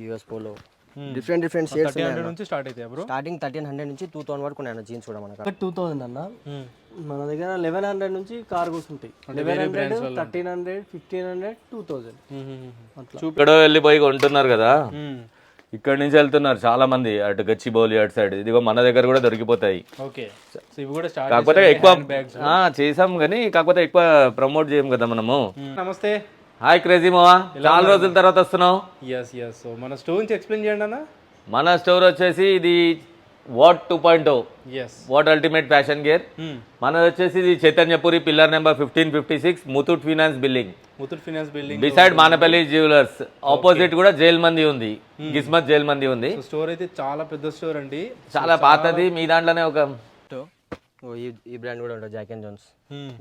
US polo different different shades 1300 నుంచి start అవుతాయి bro. Starting 1300 నుంచి 2000 వరకు ఉన్నాయి జీన్స్ కూడా మనకు. 2000 అన్న మన దగ్గర 1100 నుంచి కార్గోస్ ఉంటాయి. 1100, 1300, 1500, 2000 అట్లా. ఇక్కడ వెళ్ళిపోయి కొంటున్నారు కదా, ఇక్కడ నుంచి వెళ్తున్నారు చాలా మంది అటు గచ్చిబౌలి అటు సైడ్. ఇదిగో మన దగ్గర కూడా దొరికిపోతాయి. ఓకే, సో ఇవి కూడా స్టార్ట్ కాకపోతే ఎక్కువ చేసాం కానీ కాకపోతే ఎక్కువ ప్రమోట్ చేయం కదా మనము. నమస్తే, హాయ్ క్రేజీ మావా, చాలా రోజుల తర్వాత వస్తున్నావు. Yes yes. సో మన స్టోర్ నుంచి ఎక్స్ప్లెయిన్ చేయండి అన్న. మన స్టోర్ వచ్చేసి ఇది what 2.0, yes what ultimate fashion gear. మనది వచ్చేసి ఇది Chaitanyapuri, pillar number 1556, Muthoot finance building, Muthoot finance building beside Manepally jewellers opposite కూడా జైల్ మంది ఉంది, గిస్మత్ జైల్ మంది ఉంది. స్టోర్ అయితే చాలా పెద్ద స్టోర్ అండి, చాలా పాతది. మీ దాంట్లోనే ఒక ఈ బ్రాండ్ కూడా ఉంటుంది, Jack and Jones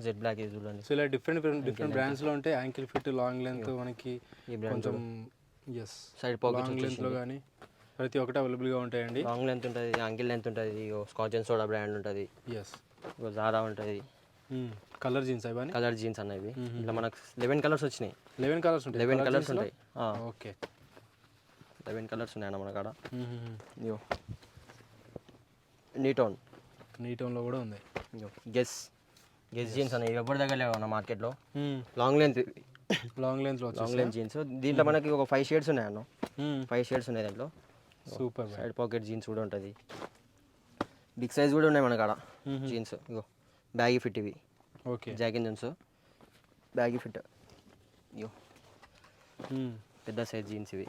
jet black ఇది చూడండి. సో ఇలా డిఫరెంట్ బ్రాండ్స్ లో ఉంటాయి. యాంకిల్ ఫిట్, లాంగ్ లెంత్, మనకి కొంచెం yes side pocket long length లో కానీ ప్రతి ఒక్కటి అవైలబుల్ గా ఉంటాయండి. లాంగ్ లెంత్ ఉంటుంది, యాంకిల్ లెంత్ ఉంటుంది, స్కాచ్ అండ్ సోడా బ్రాండ్ ఉంటుంది, ఎస్ జారా ఉంటుంది, కలర్ జీన్స్ అవన్నీ కలర్ జీన్స్ అనేవి. ఇట్లా మనకు 11 కలర్స్ వచ్చినాయి. 11 కలర్స్ ఉంటాయి. 11 కలర్స్ ఉంటాయి. ఓకే, 11 కలర్స్ ఉన్నాయి అన్న మన కాడ. నీ టోన్ లో కూడా ఉంది. గెస్ జీన్స్ అనేవి ఎవరి దగ్గర లేవు అన్న మార్కెట్లో. Long length jeans. దీంట్లో మనకి ఒక 5 షేడ్స్ ఉన్నాయి అన్న. 5 షేడ్స్ ఉన్నాయి దాంట్లో. సూపర్. సైడ్ పాకెట్ జీన్స్ కూడా ఉంటుంది, బిగ్ సైజ్ కూడా ఉన్నాయి మన కాడ జీన్స్. ఇగో బ్యాగీ ఫిట్ ఇవి. Okay, Jack and Jones baggy fit. ఇగో పెద్ద సైజ్ జీన్స్ ఇవి,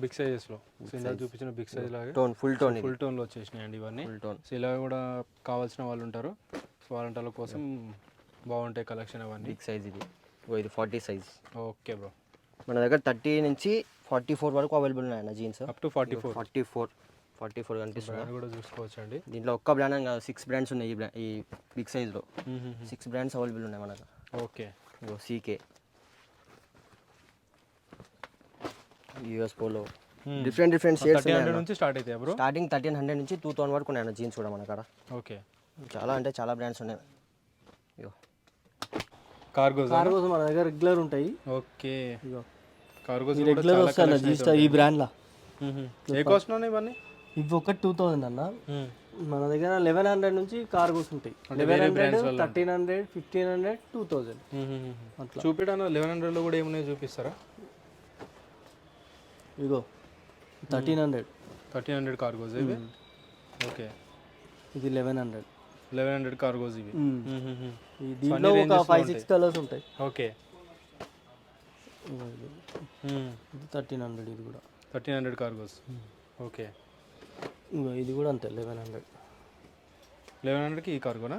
బిగ్ సైజెస్ లో. సో ఇలా చూపించిన బిగ్ సైజ్ లాగా ఫుల్ టోన్ లో వచ్చేసినాయండి ఇవన్నీ. Full tone. సో ఇలా కూడా కావాల్సిన వాళ్ళు ఉంటారు, సో వాళ్ళ కోసం బాగుంటాయి కలెక్షన్ అవన్నీ. బిగ్ సైజ్ ఇది. ఇది 40 సైజ్. ఓకే బ్రో, మన దగ్గర 30 నుంచి 44 వరకు అవైలబుల్ ఉన్నాయన్న జీన్స్. అప్ టు 44 కనిపిస్తుంది కూడా చూసుకోవచ్చు అండి. దీంట్లో ఒక్క బ్రాండ్ అని కాదు, 6 బ్రాండ్స్ ఉన్నాయి ఈ బిగ్ సైజ్లో. 6 బ్రాండ్స్ అవైలబుల్ ఉన్నాయి మనకు. Okay, CK, US polo different shades 1300 నుంచి స్టార్ట్ అవుతాయి బ్రో. స్టార్టింగ్ 1300 నుంచి 2000 వరకు ఉన్నాయి జీన్స్ కూడా మన కాడ. ఓకే, చాలా అంటే చాలా బ్రాండ్స్ ఉన్నాయి. కార్గోస్ మన దగ్గర రెగ్యులర్ ఉంటాయి. ఓకే, కార్గోస్ రెగ్యులర్ వస్తాయి జీన్స్ ఈ బ్రాండ్ లా. ఏ కాస్ట్ ఉన్నాయి ఇవన్నీ? ఇవి ఒక 2000 అన్న. మన దగ్గర 1100 నుంచి కార్గోస్ ఉంటాయి. 1100, 1300, 1500, 2000 అట్లా. చూపించడానికి 1100 లో కూడా ఏమున్నాయి చూపిస్తారా? ఇగో 1300 కార్గోస్ ఇవి. ఓకే, ఇది 1100 కార్గోస్ ఇవి. దీంట్లో ఒక 5-6 కలర్స్ ఉంటాయి. ఓకే, ఇది 1300. ఇది కూడా 1300 కార్గోస్. ఓకే, ఇది కూడా అంతే 1100కి ఈ కార్గోనా?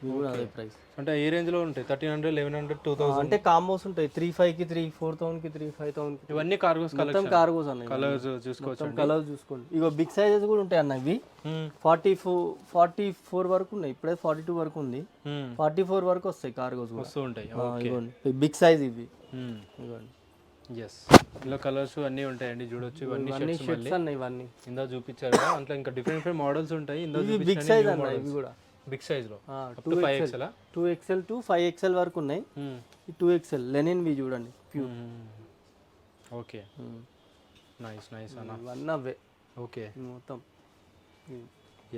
ఇది కూడా అదే ప్రైస్. అంటే ఏ రేంజ్ లో ఉంటాయి? 1300, 1100, 2000 అంటే కాంబోస్ ఉంటాయి. 3500కి 3, 4000కి 3, 5000కి. ఇవన్నీ కార్గోస్ మొత్తం కార్గోస్ అన్న. కలర్స్ చూసుకోవచ్చు. కలర్స్ చూసుకోండి. ఇగో బిగ్ సైజెస్ కూడా ఉంటాయి అన్న. ఇవి 44 వరకు ఉన్నాయి. ఇప్పుడే 42 వరకు ఉంది. 44 వరకు వస్తాయి కార్గోస్ వస్తూ ఉంటాయి. ఇగోండి బిగ్ సైజ్ ఇవి. ఇగోండి ఎస్, ఇలా కలర్స్ అన్నీ ఉంటాయండి. చూడొచ్చు ఇవన్నీ షర్ట్స్ అన్న. ఇవన్నీ ఇందా చూపించారు. దాంట్లో ఇంకా డిఫరెంట్ మోడల్స్ ఉంటాయి. ఇందా బిగ్ సైజ్ అన్న. ఇవి కూడా బిగ్ సైజ్ లో 2XL to 5XL వరకు ఉన్నాయి. ఈ 2XL లెనిన్ వి చూడండి ప్యూర్. ఓకే, నైస్ అన్న. ఇవన్నీ అవే. ఓకే, మొత్తం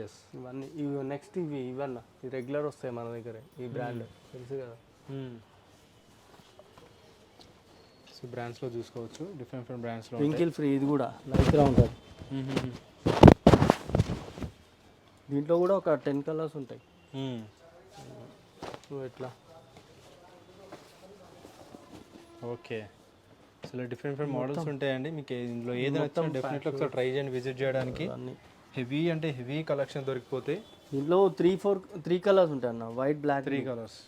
ఎస్ ఇవన్నీ. ఇవి నెక్స్ట్ ఇవన్న రెగ్యులర్ వస్తాయి మన దగ్గర. ఈ బ్రాండ్ తెలుసు కదా. సో బ్రాండ్స్ లో చూసుకోవచ్చు, డిఫరెంట్ బ్రాండ్స్ లో. రింకిల్ ఫ్రీ ఇది కూడా లైట్ గా ఉంటుంది. దీంట్లో కూడా ఒక 10 కలర్స్ ఉంటాయి. ఎట్లా? ఓకే, సో డిఫరెంట్ మోడల్స్ ఉంటాయండి. మీకు ఇందులో ఏది నచ్చినా డెఫినెట్లీ ఒకసారి ట్రై చేయండి విజిట్ చేయడానికి. హెవీ కలెక్షన్ దొరికిపోతాయి. దీంట్లో 3 కలర్స్ ఉంటాయి అన్న. White, black, 3 colours.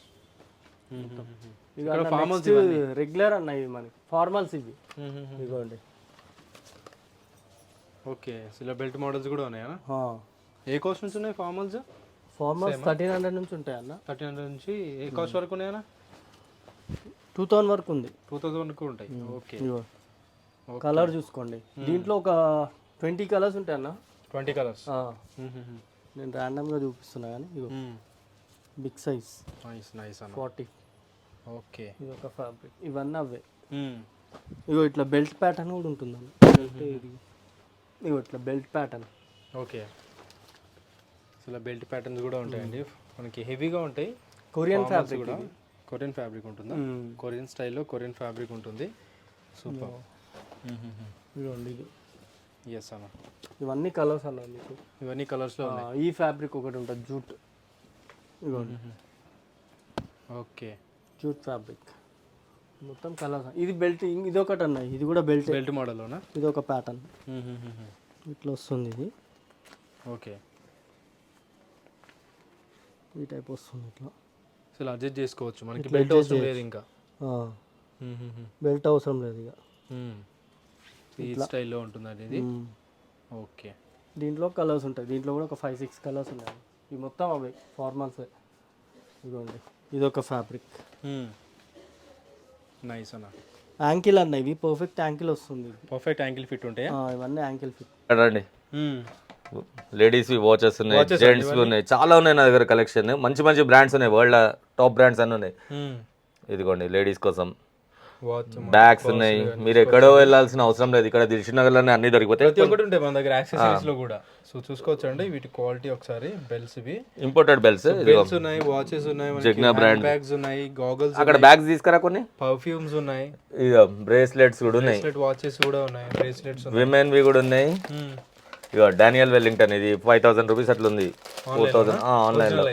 రెగ్యులర్ అన్న. ఇవి మనకి ఫార్మల్స్ ఇవి. ఇదిగోండి. ఓకే, సో ఇలా బెల్ట్ మోడల్స్ కూడా ఉన్నాయా? ఏ కాస్ట్ నుంచి ఉన్నాయి ఫార్మల్స్? 1300 నుంచి ఉంటాయి అన్న. 1300 నుంచి ఏ కాస్ట్ వరకు ఉన్నాయన్నా? 2000 వరకు ఉంది. 2000 వరకు ఉంటాయి. ఓకే, కలర్ చూసుకోండి. దీంట్లో ఒక 20 కలర్స్ ఉంటాయి అన్న. 20 కలర్స్. నేను ర్యాండమ్ గా చూపిస్తున్నా కానీ ఇగో బిగ్ సైజ్. నైస్ అన్న. 40. ఓకే, ఇది ఒక ఫ్యాబ్రిక్. ఇవన్నీ అవే. ఇగో ఇట్లా బెల్ట్ ప్యాటర్న్ కూడా ఉంటుంది. అంటే ఇది ఇగో ఇట్లా బెల్ట్ ప్యాటర్న్. ఓకే, అసలు బెల్ట్ ప్యాటర్న్స్ కూడా ఉంటాయండి, మనకి హెవీగా ఉంటాయి. కొరియన్ Formals ఫ్యాబ్రిక్ కూడా కొరియన్ ఫ్యాబ్రిక్ ఉంటుందా? కొరియన్ స్టైల్లో కొరియన్ ఫ్యాబ్రిక్ ఉంటుంది. సూపర్. ఇదిగోండి ఇది. ఎస్ అన్న, ఇవన్నీ కలర్స్ అన్న మీకు. ఇవన్నీ కలర్స్లో ఉన్నాయి. ఈ ఫ్యాబ్రిక్ ఒకటి ఉంటుంది జూట్. ఇదిగోండి ఓకే, జూట్ ఫ్యాబ్రిక్ మొత్తం కలర్స్. ఇది బెల్ట్, ఇది ఒకటి అన్న, ఇది కూడా బెల్ట్. బెల్ట్ మోడల్లోనా? ఇది ఒక ప్యాటర్న్ ఇట్లా వస్తుంది. ఇది ఓకే, ఈ టైప్ వస్తుంది ఇట్లా. అసలు అడ్జస్ట్ చేసుకోవచ్చు, మనకి బెల్ట్ అవసరం లేదు ఇంకా. బెల్ట్ అవసరం లేదు ఇక. ఈ స్టైల్లో ఉంటుందండి ఇది. ఓకే, దీంట్లో కలర్స్ ఉంటాయి, దీంట్లో కూడా ఒక 5-6 కలర్స్ ఉన్నాయి. ఇవి మొత్తం అవి ఫార్మల్స్. ఇదిగోండి ఇది ఒక ఫ్యాబ్రిక్. నైస్ అన్న. యాంకిల్ అన్న, ఇవి పర్ఫెక్ట్ యాంకిల్ వస్తుంది. పర్ఫెక్ట్ యాంకిల్ ఫిట్ ఉంటాయా? ఇవన్నీ యాంకిల్ ఫిట్. రండి, లేడీస్ వాచెస్ ఉన్నాయి, జెంట్స్ ఉన్నాయి, చాలా ఉన్నాయి నా దగ్గర కలెక్షన్. మంచి మంచి బ్రాండ్స్ ఉన్నాయి, వరల్డ్ టాప్ బ్రాండ్స్ అన్నీ ఉన్నాయి. ఇదిగోండి లేడీస్ కోసం వాచ్, బ్యాగ్స్ ఉన్నాయి. మీరు ఎక్కడో వెళ్ళాల్సిన అవసరం లేదు, ఇక్కడ దిల్షునగర్లోనే అన్ని దొరికిపోతాయి. ప్రతి ఒక్కటి ఉంటాయి మన దగ్గర యాక్సెసరీస్ లో కూడా. సో చూసుకోవచ్చు అండి వీటి క్వాలిటీ ఒకసారి. బెల్ట్స్, ఇవి ఇంపోర్టెడ్ బెల్ట్స్, బెల్ట్స్ ఉన్నాయి, వాచెస్ ఉన్నాయి, జగ్నా బ్రాండ్ బ్యాగ్స్ ఉన్నాయి, గాగల్స్, అక్కడ బ్యాగ్స్ తీసుకురా కొన్ని, పర్ఫ్యూమ్స్ ఉన్నాయి, ఇక బ్రేస్లెట్స్ కూడా ఉన్నాయి, వాచెస్ కూడా ఉన్నాయి, బ్రేస్లెట్స్ ఉన్నాయి, విమెన్ వి కూడా ఉన్నాయి. ఇక డానియల్ వెల్లింగ్టన్, ఇది 5000 రూపీస్ అట్లా ఉంది. 4000 ఆన్లైన్లో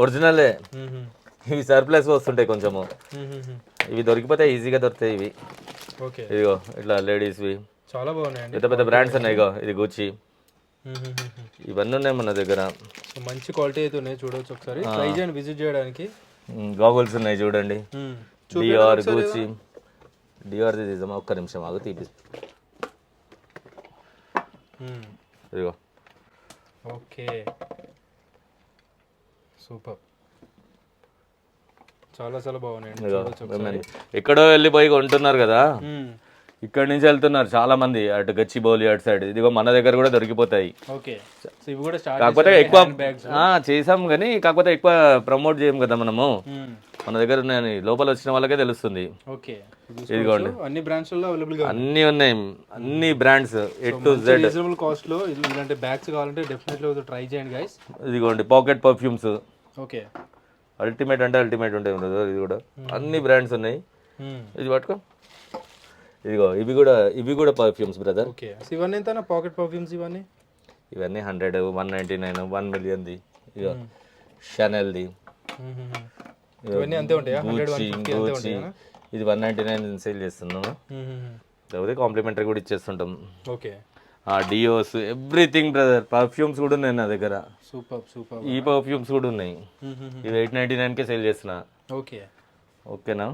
ఒరిజినలే. ఇవి సర్ప్లస్ వస్తుంటాయి కొంచెము, ఇవి దొరికిపోతాయి, ఈజీగా దొరుకుతాయి ఇవి. ఓకే, ఇదిగో ఇట్లా లేడీస్వి చాలా బాగున్నాయండి, పెద్ద పెద్ద బ్రాండ్స్ ఉన్నాయి. ఇగో ఇది గుచ్చి, ఇవన్నీ ఉన్నాయి మన దగ్గర. సో మంచి క్వాలిటీ అయితే ఉన్నాయి, చూడవచ్చు ఒకసారి. ట్రై చేయండి విజిట్ చేయడానికి. గాగుల్స్ ఉన్నాయి చూడండి, డిఆర్ గుచ్చి. డిఆర్ది తీద్దామా, ఒక్క నిమిషం ఆగు తీపి. ఇదిగో ఓకే, సూపర్, చాలా చాలా బాగున్నాయండి, చూడవచ్చు ఒకసారి. ఎక్కడో వెళ్ళిపోయి కొంటున్నారు కదా, ఇక్కడ నుంచి వెళ్తున్నారు చాలా మంది, అటు గచ్చిబౌలి అటు సైడ్. ఇదిగో మన దగ్గర కూడా దొరికిపోతాయి. ఓకే, సో ఇవి కూడా స్టార్ట్ కాకపోతే ఎక్కువ చేసాం కానీ, కాకపోతే ఎక్కువ ప్రమోట్ చేయం కదా మనము. మన దగ్గర నేను లోపల వచ్చిన వాళ్ళకే తెలుస్తుంది. ఓకే, ఇదిగోండి అన్ని బ్రాండ్స్ లో అవైలబుల్ గా అన్ని ఉన్నాయి, అన్ని brands A to Z. Reasonable cost లో ఇలాంటి బ్యాగ్స్ కావాలంటే డెఫినెట్లీ ట్రై చేయండి గైస్. ఇదిగోండి పాకెట్ పర్ఫ్యూమ్స్, ఓకే, అల్టిమేట్ అంటే అల్టిమేట్ ఉంటాయి బ్రదర్. ఇది కూడా అన్ని బ్రాండ్స్ ఉన్నాయి. ఇది పట్టుకో, ఇదిగో ఇవి కూడా పర్ఫ్యూమ్స్ బ్రదర్. ఓకే, ఇవన్నీ ఎంత పాకెట్ పర్ఫ్యూమ్స్? ఇవన్నీ 100, 199, 1 million. ఇక షనెల్ది, ఇవన్నీ అంతే ఉంటాయా? 100, 150 అంతే ఉంటాయా? ఇది 199 సేల్ చేస్తున్నాము, లేకపోతే కాంప్లిమెంటరీ కూడా ఇచ్చేస్తుంటాం. Okay, deos, everything brother. Perfumes కూడా ఉన్నాయి నా దగ్గర, సూపర్ సూపర్. ఈ పర్ఫ్యూమ్స్ కూడా ఉన్నాయి. ఇవి 899కే సేల్ చేస్తున్నా. ఓకే, ఓకేనా?